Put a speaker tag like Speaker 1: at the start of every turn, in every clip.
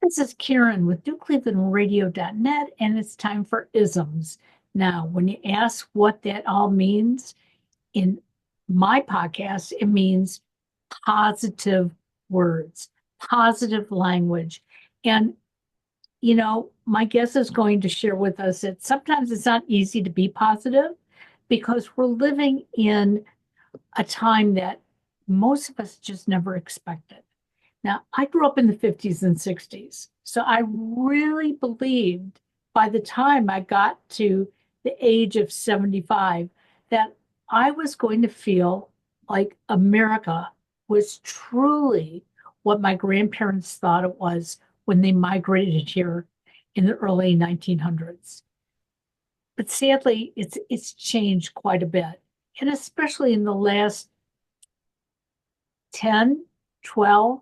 Speaker 1: This is Karen with newclevelandradio.net, and it's time for isms. Now, when you ask what that all means in my podcast, it means positive words, positive language. And, my guest is going to share with us that sometimes it's not easy to be positive because we're living in a time that most of us just never expected. Now, I grew up in the 50s and 60s. So I really believed by the time I got to the age of 75 that I was going to feel like America was truly what my grandparents thought it was when they migrated here in the early 1900s. But sadly, it's changed quite a bit. And especially in the last 10, 12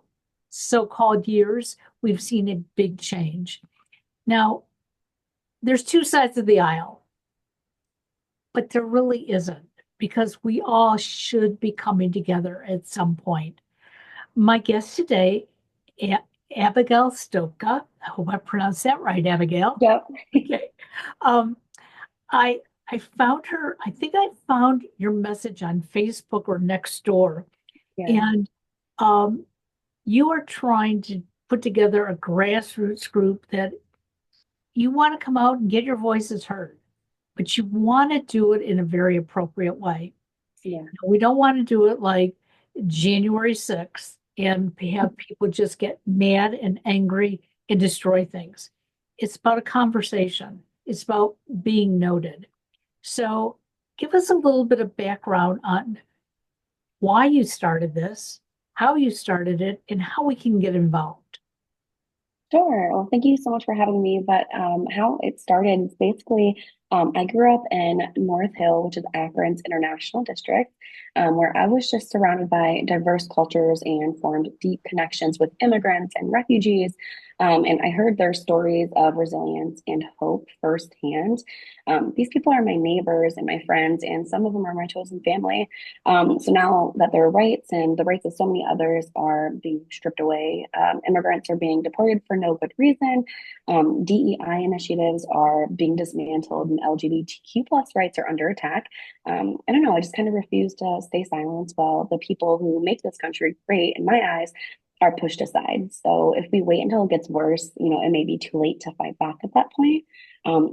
Speaker 1: so-called years, we've seen a big change. Now, there's two sides of the aisle, but there really isn't because we all should be coming together at some point. My guest today, Abigail Stopka. I hope I pronounced that right, Abigail.
Speaker 2: Yep.
Speaker 1: Okay. Um, I I found her. I think I found your message on Facebook or next door,
Speaker 2: Yeah.
Speaker 1: and um, you are trying to put together a grassroots group that you want to come out and get your voices heard, but you want to do it in a very appropriate way.
Speaker 2: Yeah.
Speaker 1: We don't want to do it like January 6th and have people just get mad and angry and destroy things. It's about a conversation. It's about being noted. So give us a little bit of background on why you started this, how you started it, and how we can get involved.
Speaker 2: Sure. Well, thank you so much for having me. But how it started is basically I grew up in North Hill, which is Akron's International District, where I was just surrounded by diverse cultures and formed deep connections with immigrants and refugees. And I heard their stories of resilience and hope firsthand. These people are my neighbors and my friends, and some of them are my chosen family. So now that their rights and the rights of so many others are being stripped away, immigrants are being deported for no good reason. DEI initiatives are being dismantled, and LGBTQ plus rights are under attack. I don't know. I just kind of refuse to stay silent while the people who make this country great, in my eyes, are pushed aside. So if we wait until it gets worse, it may be too late to fight back at that point.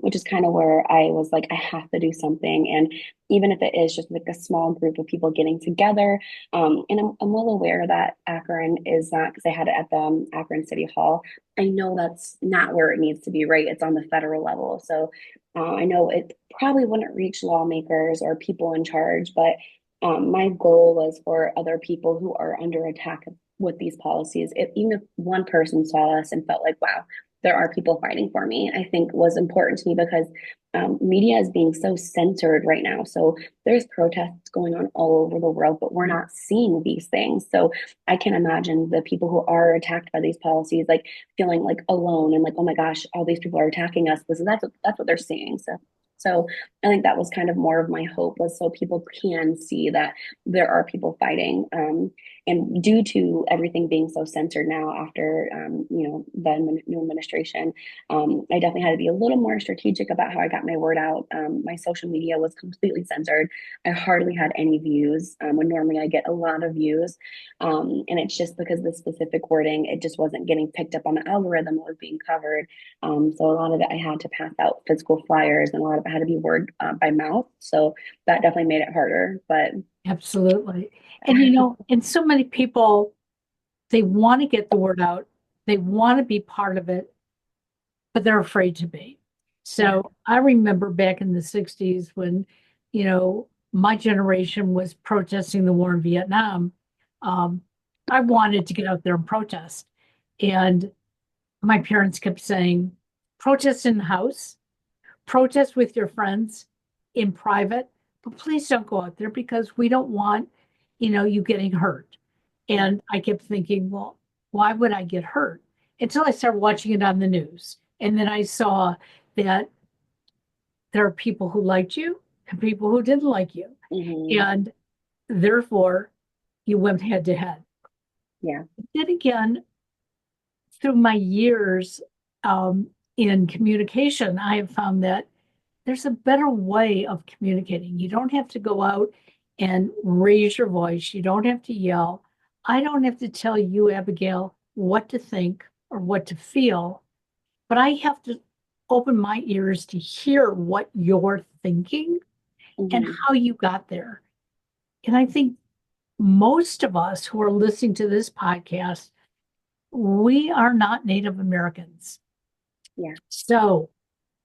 Speaker 2: Which is kind of where I was like, I have to do something. And even if it is just like a small group of people getting together, and I'm well aware that Akron is not, because I had it at the Akron City Hall. I know that's not where it needs to be, right? It's on the federal level. So I know it probably wouldn't reach lawmakers or people in charge, but my goal was for other people who are under attack with these policies. Even if one person saw us and felt like, wow, there are people fighting for me, I think was important to me because media is being so censored right now. So there's protests going on all over the world, but we're not seeing these things. So I can imagine the people who are attacked by these policies, like feeling like alone and like, oh my gosh, all these people are attacking us. Because that's what they're seeing. So I think that was kind of more of my hope, was so people can see that there are people fighting. And due to everything being so censored now after, the new administration, I definitely had to be a little more strategic about how I got my word out. My social media was completely censored. I hardly had any views when normally I get a lot of views. And it's just because the specific wording, it just wasn't getting picked up on the algorithm that was being covered. So a lot of it, I had to pass out physical flyers, and a lot of it had to be word by mouth. So that definitely made it harder. But
Speaker 1: Absolutely. And and so many people, they want to get the word out, they want to be part of it, but they're afraid to be.
Speaker 2: yeah,
Speaker 1: So I remember back in the 60s when, my generation was protesting the war in Vietnam. Um, I wanted to get out there and protest. And my parents kept saying, protest in the house, protest with your friends in private, but please don't go out there because we don't want, you getting hurt.
Speaker 2: yeah,
Speaker 1: And I kept thinking, well, why would I get hurt? Until I started watching it on the news. And then I saw that there are people who liked you and people who didn't like you.
Speaker 2: hmm,
Speaker 1: And therefore, you went head to head.
Speaker 2: yeah,
Speaker 1: Then again, through my years in communication, I have found that there's a better way of communicating. You don't have to go out and raise your voice. You don't have to yell. I don't have to tell you, Abigail, what to think or what to feel, but I have to open my ears to hear what you're thinking and
Speaker 2: Hmm.
Speaker 1: how you got there. And I think most of us who are listening to this podcast, we are not Native Americans.
Speaker 2: Yeah.
Speaker 1: So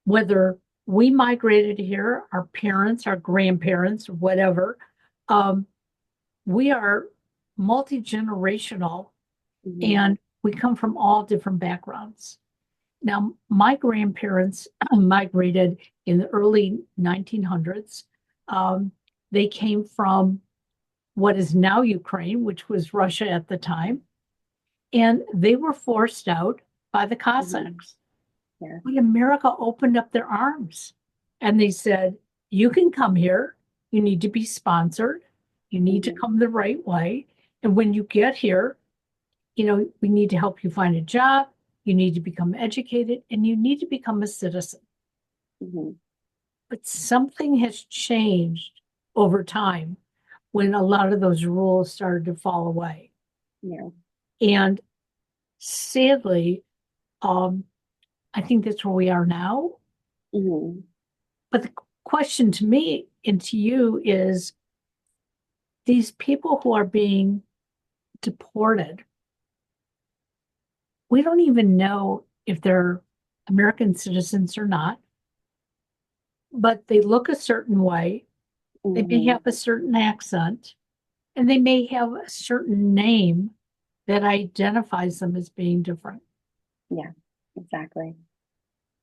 Speaker 1: whether we migrated here, our parents, our grandparents, whatever, um, we are multi-generational
Speaker 2: Hmm.
Speaker 1: and we come from all different backgrounds. Now, my grandparents migrated in the early 1900s. Um, they came from what is now Ukraine, which was Russia at the time, and they were forced out by the
Speaker 2: Hmm.
Speaker 1: Cossacks.
Speaker 2: Yeah.
Speaker 1: But America opened up their arms and they said, you can come here. You need to be sponsored. You need to
Speaker 2: Hmm.
Speaker 1: come the right way. And when you get here, we need to help you find a job. You need to become educated and you need to become a citizen.
Speaker 2: Hmm.
Speaker 1: But something has changed over time when a lot of those rules started to fall away.
Speaker 2: Yeah.
Speaker 1: And sadly, um, I think that's where we are now.
Speaker 2: Hmm.
Speaker 1: But the question to me and to you is these people who are being deported, we don't even know if they're American citizens or not, but they look a certain way. They may
Speaker 2: Hmm.
Speaker 1: have a certain accent, and they may have a certain name that identifies them as being different.
Speaker 2: Yeah. Exactly.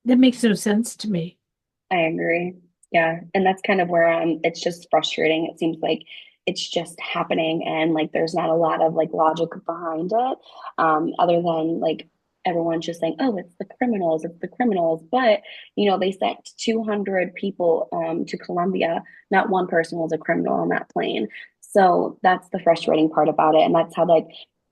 Speaker 1: That makes no sense to me.
Speaker 2: I agree. Yeah. And that's kind of where it's just frustrating. It seems like it's just happening and like there's not a lot of like logic behind it. Other than like everyone's just saying, oh, it's the criminals. But they sent 200 people to Colombia. Not one person was a criminal on that plane. So that's the frustrating part about it. And that's how like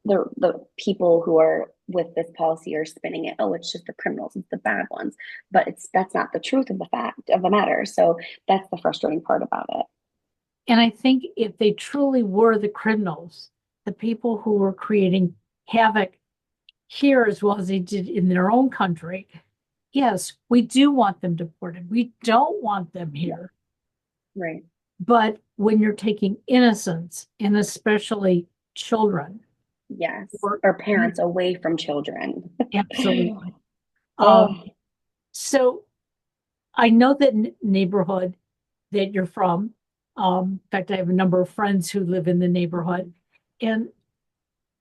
Speaker 2: the people who are with this policy are spinning it. Oh, it's just the criminals, it's the bad ones, but that's not the truth of the fact of the matter. So that's the frustrating part about it.
Speaker 1: And I think if they truly were the criminals, the people who were creating havoc here as well as they did in their own country, yes, we do want them deported. We don't want them
Speaker 2: Yeah.
Speaker 1: here.
Speaker 2: Right.
Speaker 1: But when you're taking innocents, and especially children,
Speaker 2: Yes.
Speaker 1: or
Speaker 2: Or parents away from children.
Speaker 1: absolutely. Um,
Speaker 2: Oh,
Speaker 1: so I know that neighborhood that you're from. In fact, I have a number of friends who live in the neighborhood.
Speaker 2: mhm.
Speaker 1: And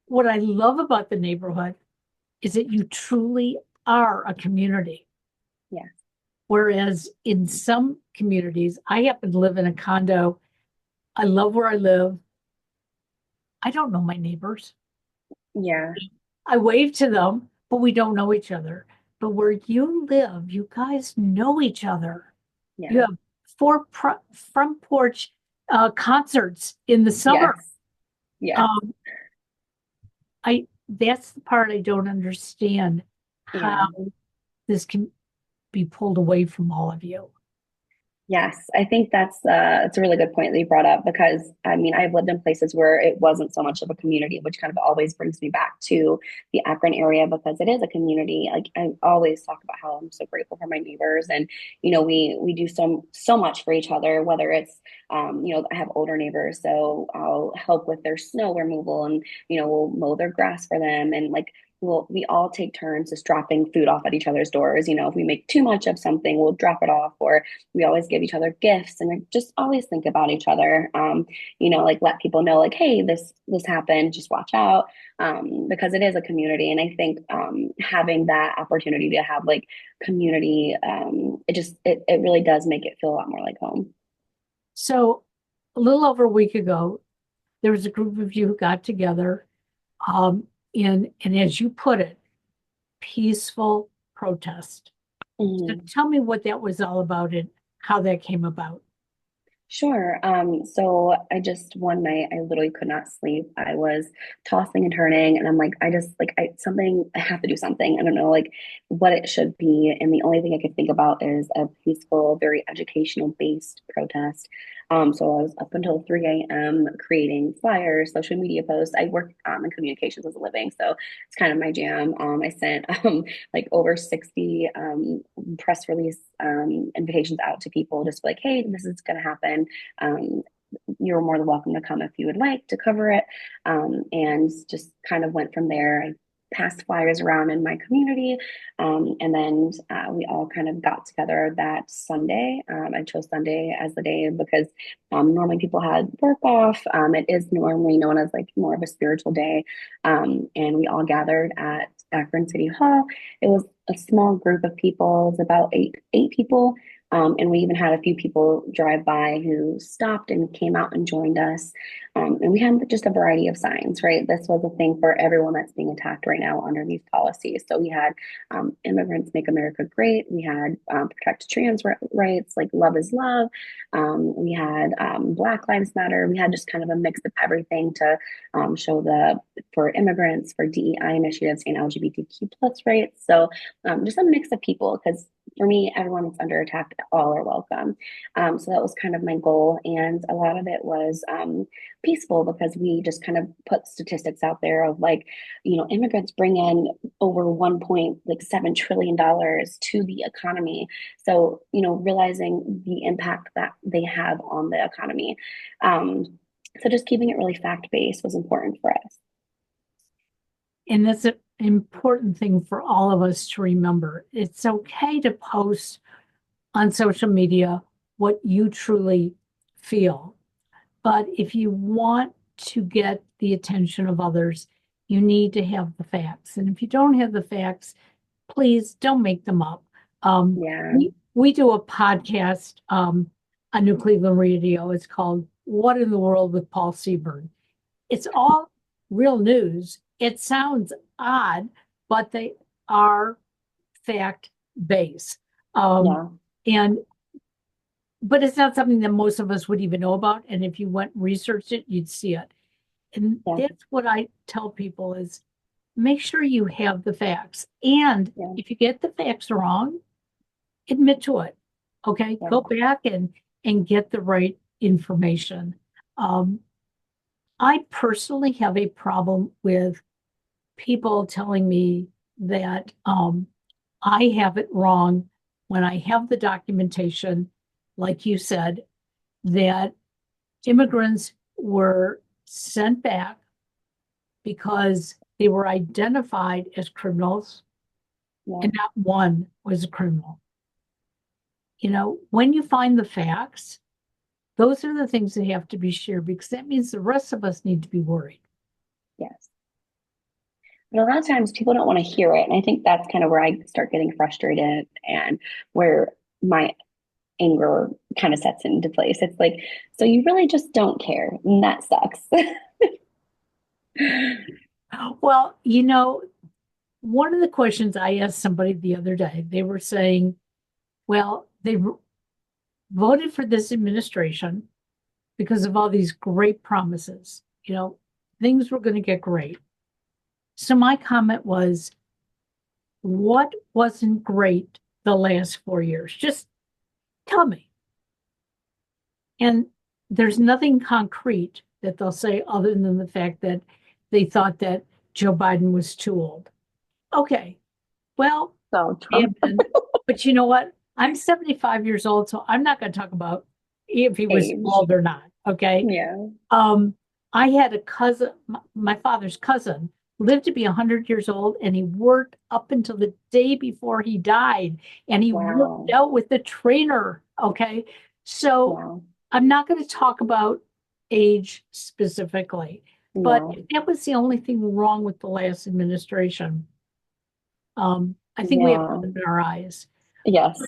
Speaker 1: what I love about the neighborhood is that you truly are a community.
Speaker 2: Yes.
Speaker 1: Whereas in some communities, I happen to live in a condo. I love where I live. I don't know my neighbors.
Speaker 2: Yeah.
Speaker 1: I wave to them, but we don't know each other. But where you live, you guys know each other. You
Speaker 2: Yeah.
Speaker 1: have front porch concerts in the summer.
Speaker 2: Yes. Yes.
Speaker 1: Um, I That's the part I don't understand how
Speaker 2: Yeah.
Speaker 1: this can be pulled away from all of you.
Speaker 2: Yes, I think that's a really good point that you brought up because I mean I've lived in places where it wasn't so much of a community, which kind of always brings me back to the Akron area because it is a community. Like I always talk about how I'm so grateful for my neighbors, and we do so much for each other. Whether it's I have older neighbors, so I'll help with their snow removal, and we'll mow their grass for them, and like we all take turns just dropping food off at each other's doors. If we make too much of something, we'll drop it off, or we always give each other gifts and we just always think about each other. Like let people know like, hey, this happened, just watch out. Because it is a community. And I think having that opportunity to have like community, it really does make it feel a lot more like home.
Speaker 1: So a little over a week ago, there was a group of you who got together and as you put it, peaceful protest. So
Speaker 2: Mhm.
Speaker 1: tell me what that was all about and how that came about.
Speaker 2: Sure. So I just one night I literally could not sleep. I was tossing and turning, and I'm like, I just like I have to do something. I don't know like what it should be. And the only thing I could think about is a peaceful, very educational based protest. So I was up until 3 a.m. creating flyers, social media posts. I work in communications as a living, so it's kind of my jam. I sent like over 60 press release invitations out to people, just like, hey, this is going to happen. um, you're more than welcome to come if you would like to cover it. And just kind of went from there. I passed flyers around in my community. And then we all kind of got together that Sunday. I chose Sunday as the day because normally people had work off. It is normally known as like more of a spiritual day. And we all gathered at Akron City Hall. It was a small group of people, it was about eight people. And we even had a few people drive by who stopped and came out and joined us. And we had just a variety of signs, right? This was a thing for everyone that's being attacked right now under these policies. So we had immigrants make America great. We had protect trans rights, like love is love. We had Black Lives Matter. We had just kind of a mix of everything to show for immigrants, for DEI initiatives and LGBTQ plus rights. So just a mix of people because for me, everyone that's under attack, all are welcome. So that was kind of my goal. And a lot of it was peaceful because we just kind of put statistics out there of like, immigrants bring in over $1.7 trillion to the economy. So, realizing the impact that they have on the economy. So just keeping it really fact-based was important for us.
Speaker 1: And that's an important thing for all of us to remember. It's okay to post on social media what you truly feel. But if you want to get the attention of others, you need to have the facts. And if you don't have the facts, please don't make them up.
Speaker 2: Yeah,
Speaker 1: We do a podcast on New Cleveland Radio. It's called What in the World with Paul Seaburn. It's all real news. It sounds odd, but they are fact based.
Speaker 2: yeah,
Speaker 1: And but it's not something that most of us would even know about. And if you went and researched it, you'd see it. And
Speaker 2: yeah,
Speaker 1: that's what I tell people is make sure you have the facts. And
Speaker 2: yeah,
Speaker 1: if you get the facts wrong, admit to it. Okay.
Speaker 2: yeah,
Speaker 1: Go back and get the right information. Um, I personally have a problem with people telling me that I have it wrong when I have the documentation, like you said, that immigrants were sent back because they were identified as criminals
Speaker 2: yeah,
Speaker 1: and not one was a criminal. When you find the facts, those are the things that have to be shared because that means the rest of us need to be worried.
Speaker 2: yes. But a lot of times people don't want to hear it. And I think that's kind of where I start getting frustrated and where my anger kind of sets into place. It's like, so you really just don't care. And that sucks.
Speaker 1: Well, one of the questions I asked somebody the other day, they were saying, well, they voted for this administration because of all these great promises. Things were going to get great. So my comment was, what wasn't great the last 4 years? Just tell me. And there's nothing concrete that they'll say other than the fact that they thought that Joe Biden was too old. Okay, well,
Speaker 2: So
Speaker 1: yeah,
Speaker 2: Trump
Speaker 1: but you know what? I'm 75 years old, so I'm not going to talk about if he was
Speaker 2: age.
Speaker 1: old or not. Okay.
Speaker 2: Yeah.
Speaker 1: Um, I had a cousin, my father's cousin, lived to be 100 years old, and he worked up until the day before he died, and he worked
Speaker 2: Wow.
Speaker 1: out with the trainer. Okay. So
Speaker 2: Wow.
Speaker 1: I'm not going to talk about age specifically, but
Speaker 2: Yeah.
Speaker 1: if that was the only thing wrong with the last administration, I think we have to
Speaker 2: Yeah.
Speaker 1: open our eyes.
Speaker 2: Yes.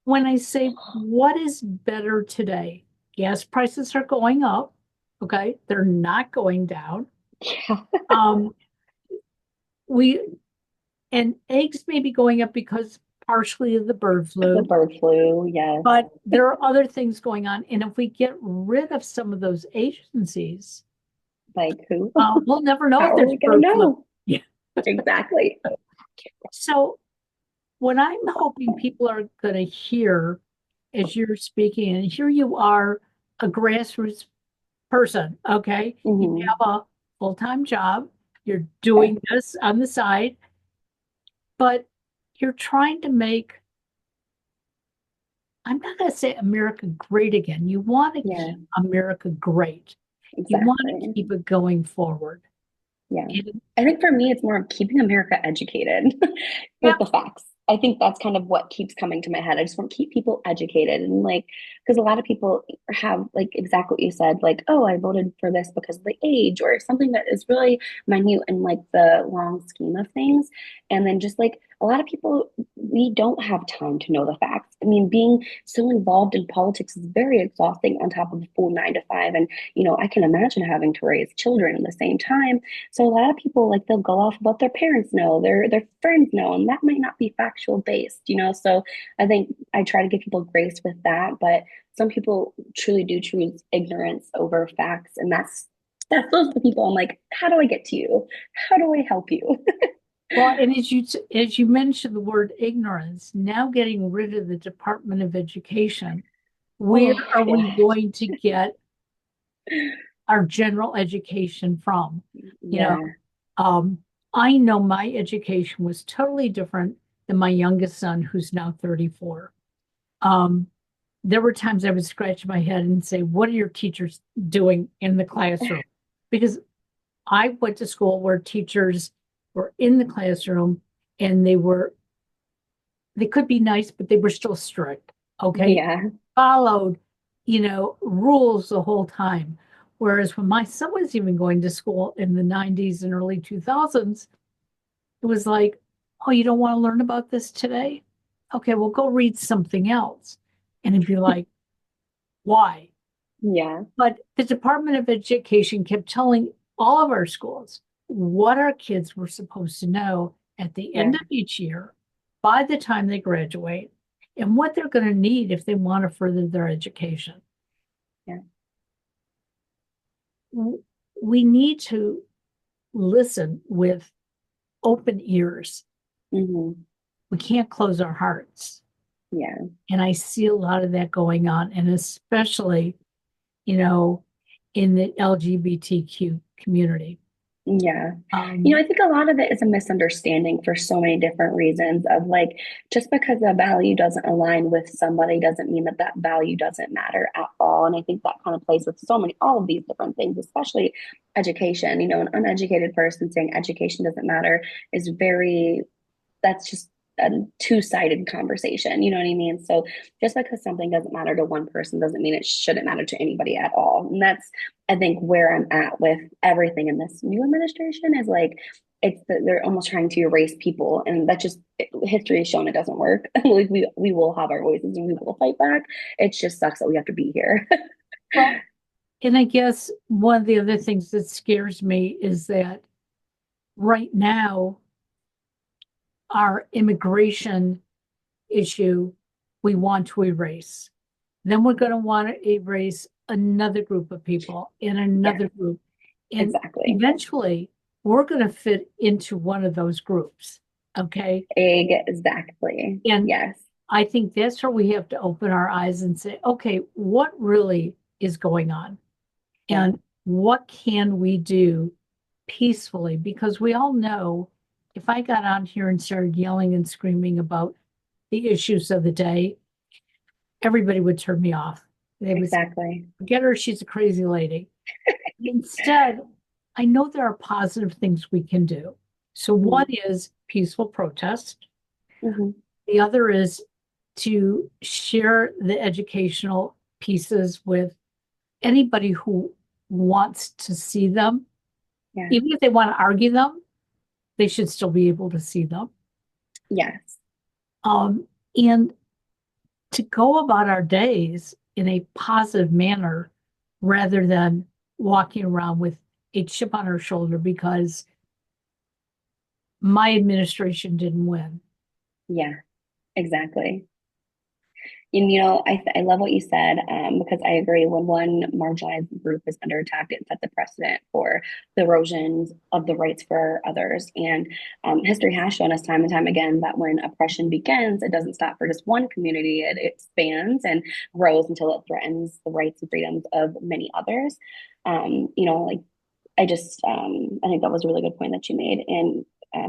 Speaker 1: When I say what is better today, gas prices are going up. Okay. They're not going down.
Speaker 2: Yeah.
Speaker 1: Um, we and eggs may be going up because partially the bird
Speaker 2: The
Speaker 1: flu,
Speaker 2: bird flu, yes.
Speaker 1: but there are other things going on. And if we get rid of some of those agencies,
Speaker 2: Like who?
Speaker 1: we'll never know
Speaker 2: How
Speaker 1: if
Speaker 2: are
Speaker 1: there's
Speaker 2: we gonna
Speaker 1: bird flu.
Speaker 2: know?
Speaker 1: Yeah.
Speaker 2: Exactly.
Speaker 1: So what I'm hoping people are going to hear as you're speaking, and here you are, a grassroots person, okay? You
Speaker 2: Hmm.
Speaker 1: have a full-time job, you're doing this on the side, but you're trying to make, I'm not going to say America great again. You want to
Speaker 2: Yeah,
Speaker 1: keep America great. You want to
Speaker 2: exactly.
Speaker 1: keep it going forward.
Speaker 2: Yeah.
Speaker 1: And,
Speaker 2: I think for me, it's more of keeping America educated with
Speaker 1: yeah,
Speaker 2: the facts. I think that's kind of what keeps coming to my head. I just want to keep people educated and like, because a lot of people have like exactly what you said, like, oh, I voted for this because of the age or something that is really minute in like the long scheme of things. And then just like a lot of people, we don't have time to know the facts. I mean, being so involved in politics is very exhausting on top of a full 9 to 5. And, I can imagine having to raise children at the same time, so a lot of people like they'll go off what their parents know, their friends know, and that might not be factual based. So I think I try to give people grace with that, but some people truly do choose ignorance over facts, and that's those are the people I'm like, how do I get to you? How do I help you?
Speaker 1: well, and as you mentioned the word ignorance, now getting rid of the Department of Education, where
Speaker 2: Oh
Speaker 1: are we
Speaker 2: yeah,
Speaker 1: going to get our general education from? You know,
Speaker 2: yeah,
Speaker 1: um, I know my education was totally different than my youngest son, who's now 34. Um, there were times I would scratch my head and say, what are your teachers doing in the classroom? Because I went to school where teachers were in the classroom and they could be nice, but they were still strict. Okay.
Speaker 2: yeah,
Speaker 1: Followed, rules the whole time. Whereas when my son was even going to school in the 90s and early 2000s, it was like, oh, you don't want to learn about this today? Okay, well, go read something else. And it'd be like, why?
Speaker 2: yeah,
Speaker 1: But the Department of Education kept telling all of our schools what our kids were supposed to know at the end
Speaker 2: yeah,
Speaker 1: of each year, by the time they graduate, and what they're going to need if they want to further their education.
Speaker 2: yeah.
Speaker 1: We need to listen with open ears.
Speaker 2: Hmm.
Speaker 1: We can't close our hearts.
Speaker 2: Yeah.
Speaker 1: And I see a lot of that going on, and especially, you know, in the LGBTQ community.
Speaker 2: Yeah.
Speaker 1: Um,
Speaker 2: I think a lot of it is a misunderstanding for so many different reasons of like, just because a value doesn't align with somebody doesn't mean that that value doesn't matter at all. And I think that kind of plays with all of these different things, especially education. An uneducated person saying education doesn't matter is that's just a two-sided conversation. You know what I mean? So just because something doesn't matter to one person doesn't mean it shouldn't matter to anybody at all. And that's, I think, where I'm at with everything in this new administration is like, they're almost trying to erase people, and that just history has shown it doesn't work. Like we will have our voices and we will fight back. It just sucks that we have to be here.
Speaker 1: well, and I guess one of the other things that scares me is that right now, our immigration issue we want to erase. Then we're going to want to erase another group of people and
Speaker 2: Yeah,
Speaker 1: another group. And
Speaker 2: exactly.
Speaker 1: eventually, we're going to fit into one of those groups. Okay.
Speaker 2: Exactly.
Speaker 1: And
Speaker 2: Yes.
Speaker 1: I think that's where we have to open our eyes and say, okay, what really is going on?
Speaker 2: Yeah.
Speaker 1: And what can we do peacefully? Because we all know if I got on here and started yelling and screaming about the issues of the day, everybody would turn me off. They would say,
Speaker 2: Exactly.
Speaker 1: forget her, she's a crazy lady. Instead, I know there are positive things we can do. So
Speaker 2: Hmm.
Speaker 1: one is peaceful protest.
Speaker 2: Hmm.
Speaker 1: The other is to share the educational pieces with anybody who wants to see them.
Speaker 2: Yeah.
Speaker 1: Even if they want to argue them, they should still be able to see them.
Speaker 2: Yes.
Speaker 1: And to go about our days in a positive manner rather than walking around with a chip on our shoulder because my administration didn't win.
Speaker 2: Yeah. Exactly. And I love what you said, because I agree. When one marginalized group is under attack, it sets a precedent for the erosions of the rights for others. And history has shown us time and time again that when oppression begins, it doesn't stop for just one community. It expands and grows until it threatens the rights and freedoms of many others. Like I think that was a really good point that you made. And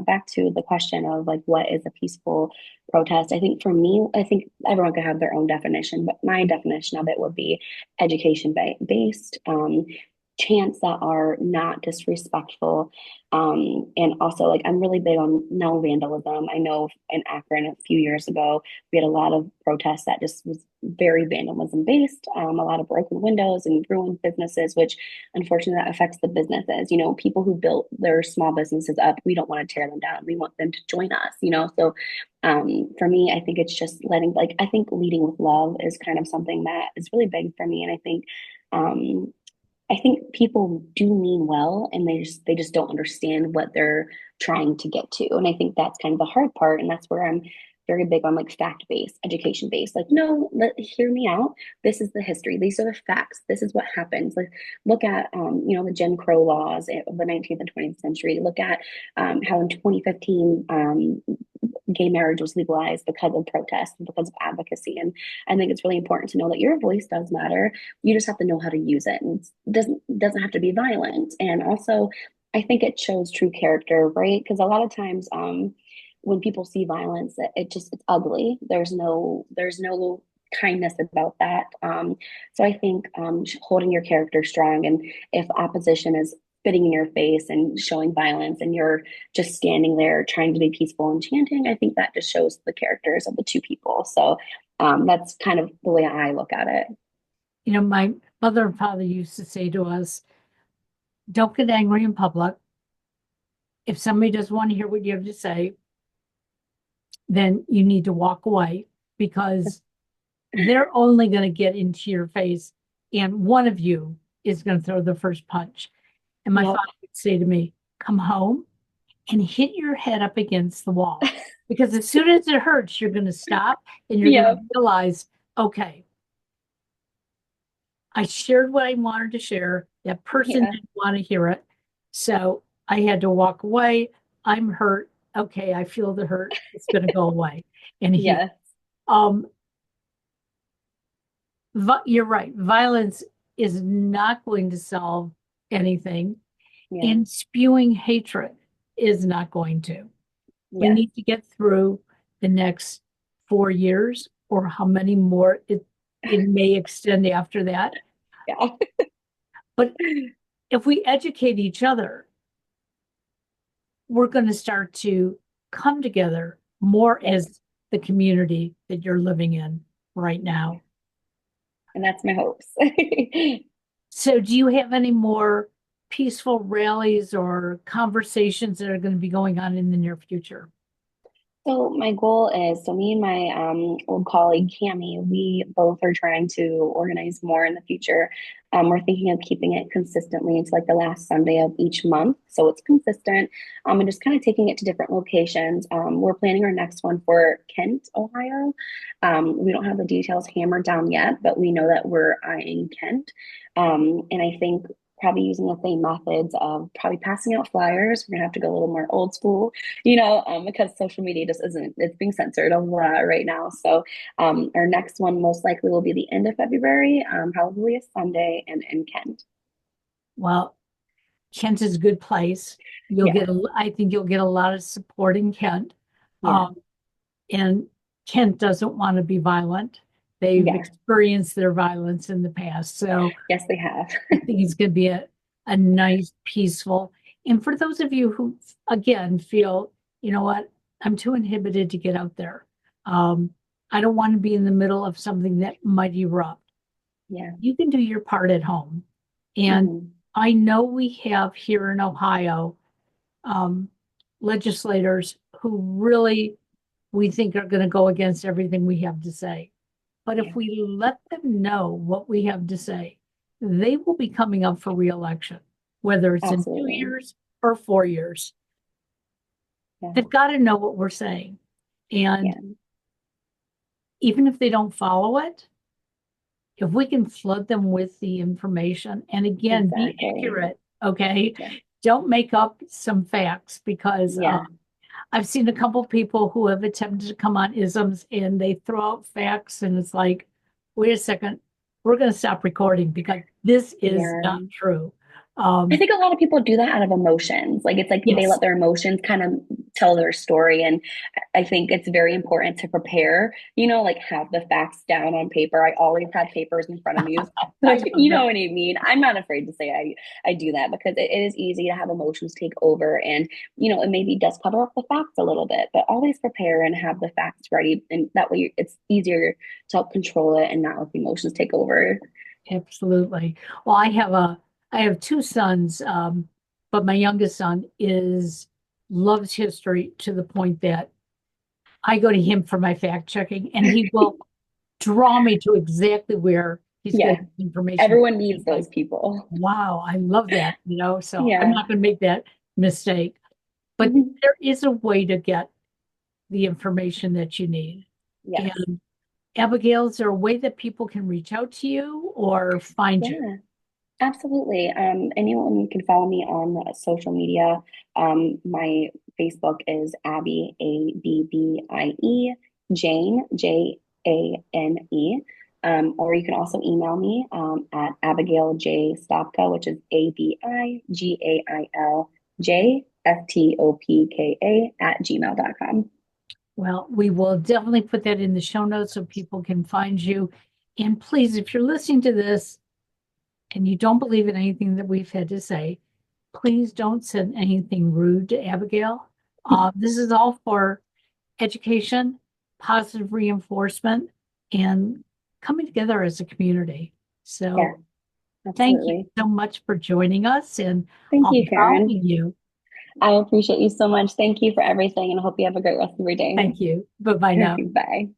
Speaker 2: back to the question of like, what is a peaceful protest? I think for me, I think everyone could have their own definition, but my definition of it would be education based, chants that are not disrespectful. And also, like, I'm really big on no vandalism. I know in Akron a few years ago, we had a lot of protests that just was very vandalism based, a lot of broken windows and ruined businesses, which unfortunately that affects the businesses. People who built their small businesses up, we don't want to tear them down. We want them to join us. So for me, I think it's just I think leading with love is kind of something that is really big for me. And I think people do mean well, and they just don't understand what they're trying to get to. And I think that's kind of the hard part, and that's where I'm very big on like fact based, education based. Like, no, hear me out. This is the history. These are the facts. This is what happens. Like, look at the Jim Crow laws of the 19th and 20th century. Look at how in 2015 gay marriage was legalized because of protest and because of advocacy. And I think it's really important to know that your voice does matter. You just have to know how to use it, and it doesn't have to be violent. And also, I think it shows true character, right? Because a lot of times, when people see violence, it's ugly. There's no kindness about that. So I think holding your character strong, and if opposition is spitting in your face and showing violence, and you're just standing there trying to be peaceful and chanting, I think that just shows the characters of the two people. So that's kind of the way I look at it.
Speaker 1: My mother and father used to say to us, don't get angry in public. If somebody doesn't want to hear what you have to say, then you need to walk away because they're only going to get into your face and one of you is going to throw the first punch. And my
Speaker 2: Yep.
Speaker 1: father would say to me, come home and hit your head up against the wall. Because as soon as it hurts, you're going to stop and you're going
Speaker 2: Yep.
Speaker 1: to realize, okay, I shared what I wanted to share. That person
Speaker 2: Yeah.
Speaker 1: didn't want to hear it. So I had to walk away. I'm hurt. Okay, I feel the hurt. It's going to go away. And he,
Speaker 2: Yes.
Speaker 1: um, you're right. Violence is not going to solve anything,
Speaker 2: Yeah.
Speaker 1: and spewing hatred is not going to. We
Speaker 2: Yes.
Speaker 1: need to get through the next 4 years or how many more it may extend after that.
Speaker 2: Yeah.
Speaker 1: But if we educate each other, we're going to start to come together more
Speaker 2: Yep.
Speaker 1: as the community that you're living in right now.
Speaker 2: And that's my hopes.
Speaker 1: So, do you have any more peaceful rallies or conversations that are going to be going on in the near future?
Speaker 2: So my goal is, so me and my old colleague Cami, we both are trying to organize more in the future. We're thinking of keeping it consistently. It's like the last Sunday of each month, so it's consistent. And just kind of taking it to different locations. We're planning our next one for Kent, Ohio. We don't have the details hammered down yet, but we know that we're eyeing Kent. And I think probably using the same methods of probably passing out flyers. We're gonna have to go a little more old school, because social media just isn't, it's being censored a lot right now. So our next one most likely will be the end of February, probably a Sunday in Kent.
Speaker 1: Well, Kent is a good place.
Speaker 2: Yeah,
Speaker 1: I think you'll get a lot of support in Kent.
Speaker 2: yeah,
Speaker 1: Um, and Kent doesn't want to be violent. They've
Speaker 2: yeah.
Speaker 1: experienced their violence in the past. So
Speaker 2: Yes, they have.
Speaker 1: I think it's going to be a nice, peaceful. And for those of you who, again, feel, you know what, I'm too inhibited to get out there. Um, I don't want to be in the middle of something that might erupt.
Speaker 2: Yeah.
Speaker 1: You can do your part at home. And
Speaker 2: Hmm.
Speaker 1: I know we have here in Ohio um, legislators who really we think are going to go against everything we have to say. But if
Speaker 2: Yeah,
Speaker 1: we let them know what we have to say, they will be coming up for reelection, whether it's in two
Speaker 2: absolutely.
Speaker 1: years or 4 years.
Speaker 2: Yeah,
Speaker 1: They've got to know what we're saying. And
Speaker 2: yeah,
Speaker 1: even if they don't follow it, if we can flood them with the information, and again, be
Speaker 2: Exactly.
Speaker 1: accurate, okay?
Speaker 2: Yeah.
Speaker 1: Don't make up some facts because
Speaker 2: Yeah.
Speaker 1: I've seen a couple people who have attempted to come on isms and they throw out facts, and it's like, wait a second, we're going to stop recording because this is
Speaker 2: Yeah.
Speaker 1: not true.
Speaker 2: I
Speaker 1: Um,
Speaker 2: think a lot of people do that out of emotions. Like it's like they
Speaker 1: yes,
Speaker 2: let their emotions kind of tell their story. And I think it's very important to prepare, like have the facts down on paper. I always have papers in front of me.
Speaker 1: I
Speaker 2: Like,
Speaker 1: love
Speaker 2: you know
Speaker 1: that.
Speaker 2: what I mean? I'm not afraid to say I do that because it is easy to have emotions take over. And, it maybe does cover up the facts a little bit, but always prepare and have the facts ready. And that way it's easier to help control it and not let the emotions take over.
Speaker 1: Absolutely. Well, I have two sons, but my youngest son is loves history to the point that I go to him for my fact checking, and he will draw me to exactly where he's
Speaker 2: Yeah.
Speaker 1: getting information.
Speaker 2: Everyone needs
Speaker 1: It's
Speaker 2: those
Speaker 1: like,
Speaker 2: people.
Speaker 1: wow, I love that, so I'm
Speaker 2: Yeah.
Speaker 1: not going to make that mistake. But
Speaker 2: Mhm.
Speaker 1: there is a way to get the information that you need.
Speaker 2: Yes.
Speaker 1: And Abigail, is there a way that people can reach out to you or find you?
Speaker 2: Yeah, absolutely. Anyone can follow me on social media. My Facebook is Abby, Abbie, Jane, Jane. Or you can also email me at Abigail J Stopka, which is ABIGAILJSTOPKA at gmail.com.
Speaker 1: Well, we will definitely put that in the show notes so people can find you. And please, if you're listening to this and you don't believe in anything that we've had to say, please don't send anything rude to Abigail. This is all for education, positive reinforcement, and coming together as a community.
Speaker 2: Yeah,
Speaker 1: So thank you
Speaker 2: absolutely.
Speaker 1: so much for joining us, and
Speaker 2: Thank
Speaker 1: I'll
Speaker 2: you,
Speaker 1: be
Speaker 2: Karen.
Speaker 1: following you.
Speaker 2: I appreciate you so much. Thank you for everything and I hope you have a great rest of your day.
Speaker 1: Thank you. Bye bye now.
Speaker 2: Bye.